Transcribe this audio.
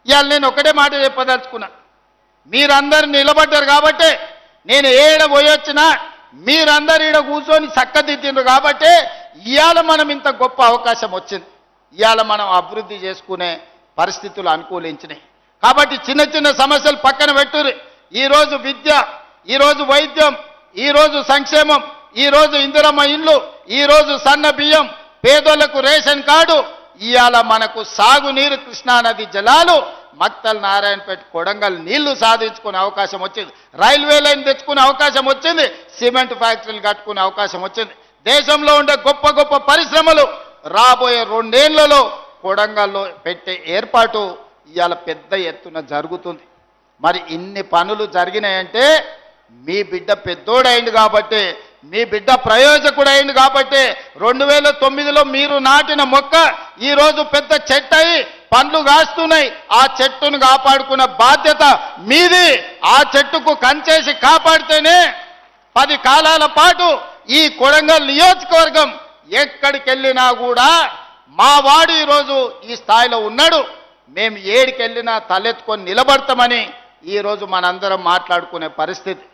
ఇవాళ నేను ఒకటే మాట చెప్పదలుచుకున్నా, మీరందరూ నిలబడ్డారు కాబట్టి, నేను ఏడ పోయొచ్చినా మీరందరూ ఈడ కూర్చొని చక్కదిద్దిండ్రు కాబట్టి ఇవాళ మనం ఇంత గొప్ప అవకాశం వచ్చింది. ఇవాళ మనం అభివృద్ధి చేసుకునే పరిస్థితులు అనుకూలించినాయి. కాబట్టి చిన్న చిన్న సమస్యలు పక్కన పెట్టుర్రి. ఈరోజు విద్య, ఈరోజు వైద్యం, ఈరోజు సంక్షేమం, ఈరోజు ఇందిరమ్మ ఇండ్లు, ఈరోజు సన్న బియ్యం, పేదోళ్లకు రేషన్ కార్డు, ఇవాళ మనకు సాగునీరు కృష్ణానది జలాలు, మక్తల్ నారాయణపేట కొడంగల్ నీళ్లు సాధించుకునే అవకాశం వచ్చింది. రైల్వే లైన్ తెచ్చుకునే అవకాశం వచ్చింది. సిమెంట్ ఫ్యాక్టరీలు కట్టుకునే అవకాశం వచ్చింది. దేశంలో ఉండే గొప్ప గొప్ప పరిశ్రమలు రాబోయే 2 ఏళ్లలో కొడంగల్లో పెట్టే ఏర్పాటు ఇవాళ పెద్ద ఎత్తున జరుగుతుంది. మరి ఇన్ని పనులు జరిగినాయంటే మీ బిడ్డ పెద్దోడైంది కాబట్టి, మీ బిడ్డ ప్రయోజకుడైంది కాబట్టి, 2009లో మీరు నాటిన మొక్క ఈరోజు పెద్ద చెట్టు అయి పండ్లు కాస్తున్నాయి. ఆ చెట్టును కాపాడుకున్న బాధ్యత మీది. ఆ చెట్టుకు కంచేసి కాపాడితేనే 10 కాలాల పాటు ఈ కొడంగల్ నియోజకవర్గం ఎక్కడికి వెళ్ళినా కూడా మా వాడు ఈరోజు ఈ స్థాయిలో ఉన్నాడు, మేము ఏడికెళ్ళినా తలెత్తుకొని నిలబడతామని ఈరోజు మనందరం మాట్లాడుకునే పరిస్థితి.